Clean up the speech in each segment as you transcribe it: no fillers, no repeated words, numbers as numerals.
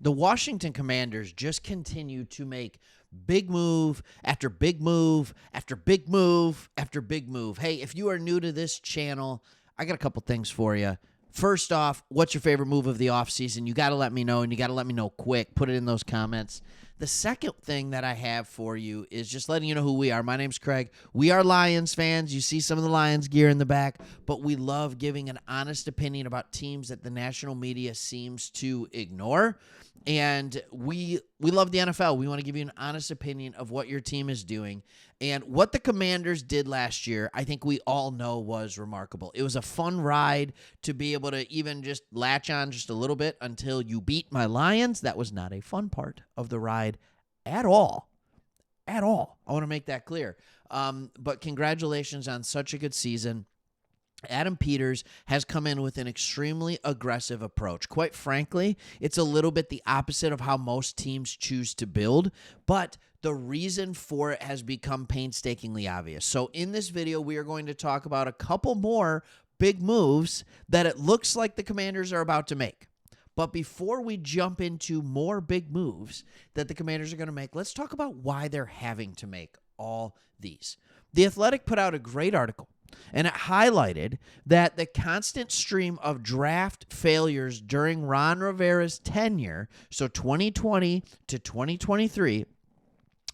The Washington Commanders just continue to make big move after big move after big move after big move. Hey, if you are new to this channel, I got a couple things for you. First off, what's your favorite move of the offseason? You got to let me know, and you got to let me know quick. Put it in those comments. The second thing that I have for you is just letting you know who we are. My name's Craig. We are Lions fans. You see some of the Lions gear in the back, but we love giving an honest opinion about teams that the national media seems to ignore. And we love the NFL. We want to give you an honest opinion of what your team is doing. And what the Commanders did last year, I think we all know was remarkable. It was a fun ride to be able to even just latch on just a little bit until you beat my Lions. That was not a fun part of the ride at all. At all. I want to make that clear. But congratulations on such a good season. Adam Peters has come in with an extremely aggressive approach. Quite frankly, it's a little bit the opposite of how most teams choose to build, but the reason for it has become painstakingly obvious. So in this video, we are going to talk about a couple more big moves that it looks like the Commanders are about to make. But before we jump into more big moves that the Commanders are going to make, let's talk about why they're having to make all these. The Athletic put out a great article, and it highlighted that the constant stream of draft failures during Ron Rivera's tenure, so 2020 to 2023,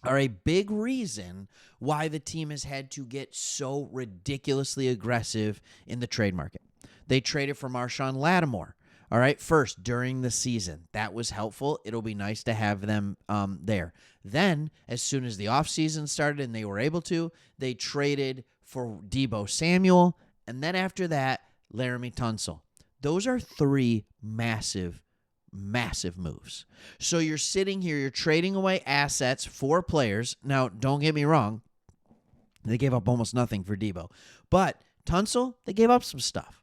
are a big reason why the team has had to get so ridiculously aggressive in the trade market. They traded for Marshawn Lattimore. All right, first, during the season. That was helpful. It'll be nice to have them there. Then, as soon as the offseason started and they were able to, they traded for Deebo Samuel, and then after that, Laremy Tunsil. Those are three massive moves. So you're sitting here, you're trading away assets for players. Now, don't get me wrong. They gave up almost nothing for Deebo. But Tunsil, they gave up some stuff.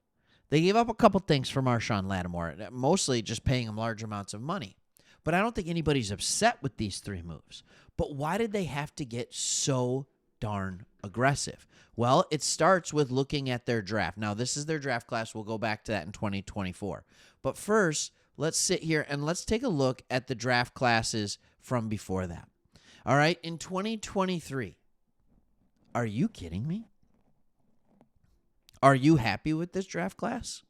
They gave up a couple things for Marshawn Lattimore, mostly just paying him large amounts of money. But I don't think anybody's upset with these three moves. But why did they have to get so darn aggressive? Well, it starts with looking at their draft. Now, this is their draft class. We'll go back to that in 2024. But first, let's sit here and let's take a look at the draft classes from before that. All right, in 2023, are you kidding me? Are you happy with this draft class?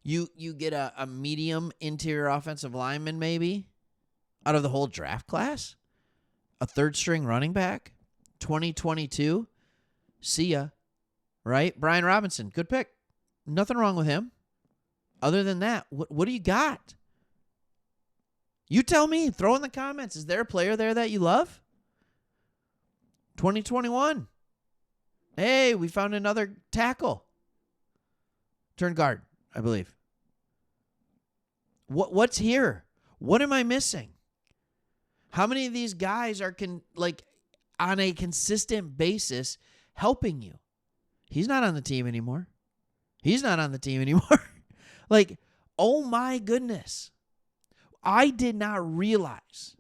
You get a medium interior offensive lineman maybe out of the whole draft class? A third-string running back? 2022? See ya. Right? Brian Robinson, good pick. Nothing wrong with him. Other than that, what do you got? You tell me. Throw in the comments. Is there a player there that you love? 2021. Hey, we found another tackle. Turn guard, I believe. What's here? What am I missing? How many of these guys are on a consistent basis helping you? He's not on the team anymore. Oh my goodness. I did not realize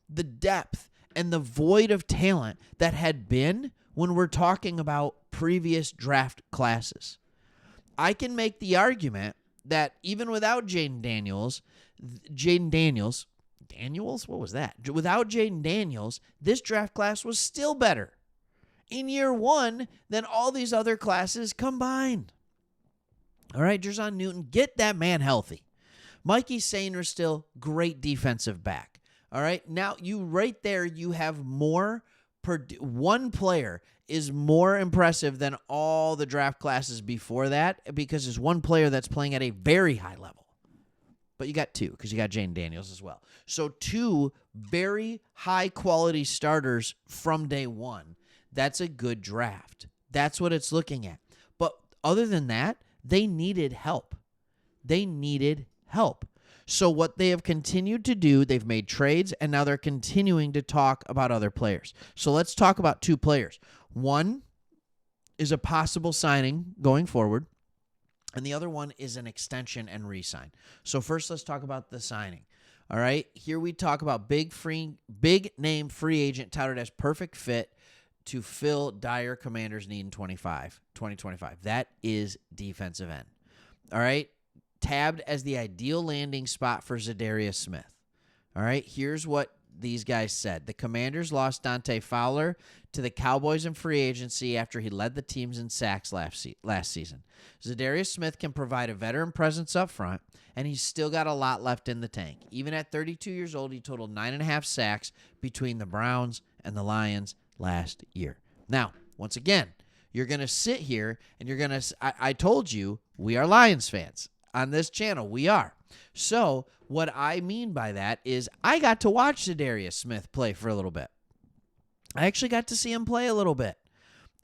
the depth and the void of talent that had been when we're talking about previous draft classes. I can make the argument that even without Jayden Daniels, what was that? Without Jayden Daniels, this draft class was still better in year one than all these other classes combined. All right, Jer'Zhan Newton, get that man healthy. Mikey Sainer still great defensive back. All right, now you have more. One player is more impressive than all the draft classes before that because there's one player that's playing at a very high level. But you got two because you got Jayden Daniels as well. So two very high-quality starters from day one. That's a good draft. That's what it's looking at. But other than that, they needed help. So what they have continued to do, they've made trades, and now they're continuing to talk about other players. So let's talk about two players. One is a possible signing going forward, and the other one is an extension and re-sign. So first, let's talk about the signing. All right, here we talk about big name free agent touted as perfect fit to fill dire Commanders need in 2025. That is defensive end. All right. tabbed as the ideal landing spot for Zadarius Smith. All right, here's what these guys said. The Commanders lost Dante Fowler to the Cowboys in free agency after he led the teams in sacks last season. Zadarius Smith can provide a veteran presence up front, and he's still got a lot left in the tank. Even at 32 years old, he totaled 9.5 sacks between the Browns and the Lions last year. Now, once again, you're going to sit here and you're going to, I told you, we are Lions fans on this channel. We are. So what I mean by that is I got to watch Zadarius Smith play for a little bit. I actually got to see him play a little bit.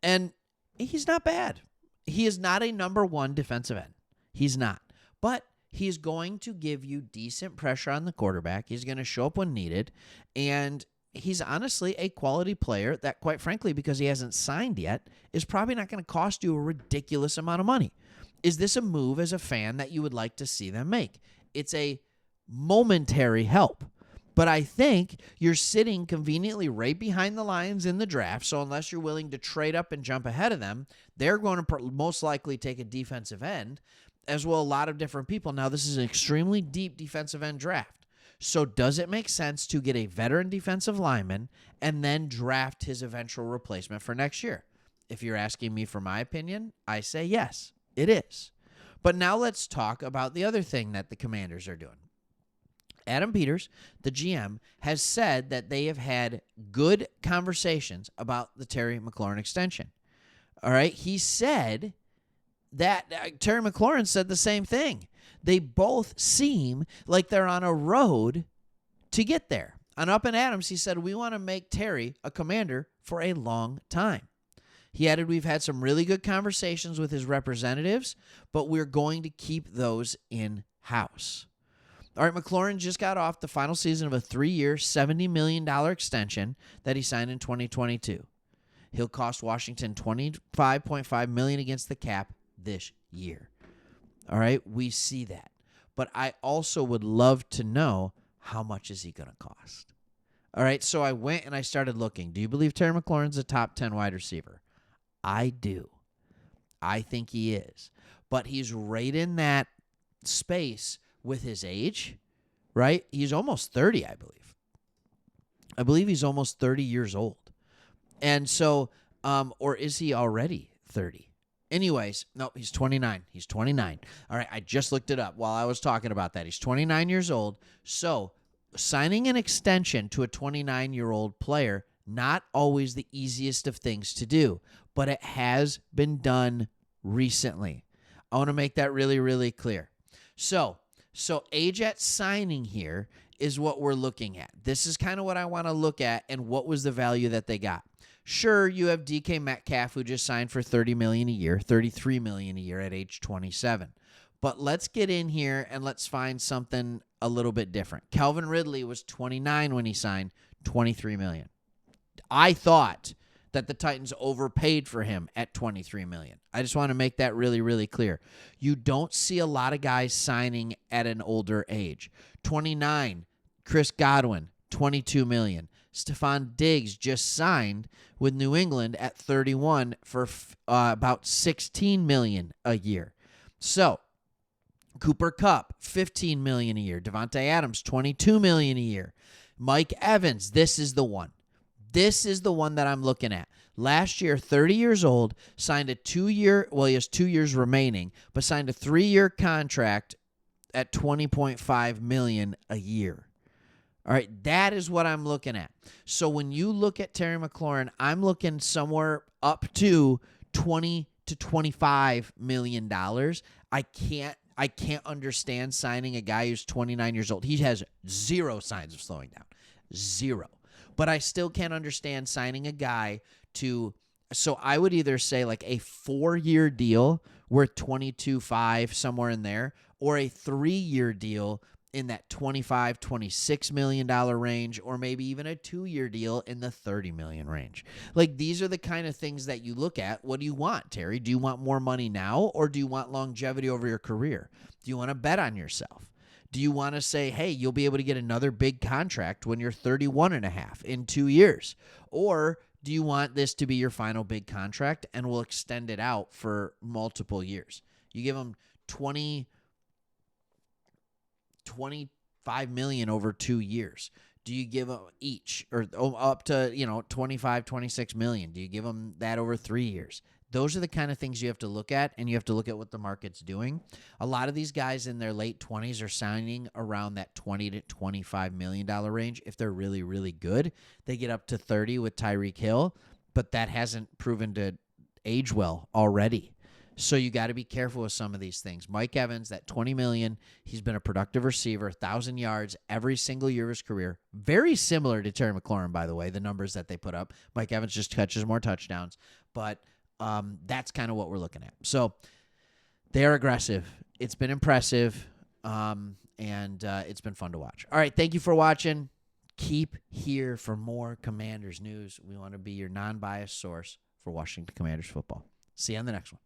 And he's not bad. He is not a number one defensive end. He's not. But he's going to give you decent pressure on the quarterback. He's going to show up when needed. And he's honestly a quality player that, quite frankly, because he hasn't signed yet, is probably not going to cost you a ridiculous amount of money. Is this a move as a fan that you would like to see them make? It's a momentary help. But I think you're sitting conveniently right behind the Lions in the draft, so unless you're willing to trade up and jump ahead of them, they're going to most likely take a defensive end, as well a lot of different people. Now, this is an extremely deep defensive end draft. So does it make sense to get a veteran defensive lineman and then draft his eventual replacement for next year? If you're asking me for my opinion, I say yes, it is. But now let's talk about the other thing that the Commanders are doing. Adam Peters, the GM, has said that they have had good conversations about the Terry McLaurin extension. All right? He said that Terry McLaurin said the same thing. They both seem like they're on a road to get there. On Up and Adams, he said, we want to make Terry a Commander for a long time. He added, we've had some really good conversations with his representatives, but we're going to keep those in-house. All right, McLaurin just got off the final season of a 3-year, $70 million extension that he signed in 2022. He'll cost Washington $25.5 million against the cap this year. All right, we see that. But I also would love to know, how much is he going to cost? All right, so I went and I started looking. Do you believe Terry McLaurin's a top 10 wide receiver? I do. I think he is. But he's right in that space with his age, right? He's almost 30, I believe. I believe he's almost 30 years old. And so, or is he already 30? Anyways, no, he's 29. He's 29. All right, I just looked it up while I was talking about that. He's 29 years old. So signing an extension to a 29-year-old player, not always the easiest of things to do, but it has been done recently. I want to make that really, really clear. So age at signing here is what we're looking at. This is kind of what I want to look at and what was the value that they got. Sure, you have DK Metcalf, who just signed for $30 million a year, $33 million a year at age 27. But let's get in here and let's find something a little bit different. Calvin Ridley was 29 when he signed, $23 million. I thought that the Titans overpaid for him at $23 million. I just want to make that really, really clear. You don't see a lot of guys signing at an older age. 29, Chris Godwin, $22 million. Stephon Diggs just signed with New England at 31 for about $16 million a year. So, Cooper Kupp, $15 million a year. Devontae Adams, $22 million a year. Mike Evans, this is the one. This is the one that I'm looking at. Last year, 30 years old, signed a 2-year, well, he has 2 years remaining, but signed a 3-year contract at $20.5 million a year. All right, that is what I'm looking at. So when you look at Terry McLaurin, I'm looking somewhere up to $20 to $25 million. I can't understand signing a guy who's 29 years old. He has zero signs of slowing down. Zero. But I still can't understand signing a guy to, so I would either say like a 4-year deal worth $22.5, somewhere in there, or a 3-year deal in that $25, $26 million range, or maybe even a 2-year deal in the $30 million range. Like, these are the kind of things that you look at. What do you want, Terry? Do you want more money now, or do you want longevity over your career? Do you want to bet on yourself? Do you want to say, hey, you'll be able to get another big contract when you're 31 and a half in 2 years? Or do you want this to be your final big contract and we'll extend it out for multiple years? You give them 20 $25 million over 2 years? Do you give them each or up to, 25, 26 million? Do you give them that over 3 years? Those are the kind of things you have to look at, and you have to look at what the market's doing. A lot of these guys in their late 20s are signing around that $20 to $25 million range. If they're really, really good, they get up to 30 with Tyreek Hill, but that hasn't proven to age well already. So you got to be careful with some of these things. Mike Evans, that $20 million, he's been a productive receiver, 1,000 yards every single year of his career. Very similar to Terry McLaurin, by the way, the numbers that they put up. Mike Evans just catches more touchdowns, but that's kind of what we're looking at. So they are aggressive. It's been impressive, and it's been fun to watch. All right, thank you for watching. Keep here for more Commanders news. We want to be your non-biased source for Washington Commanders football. See you on the next one.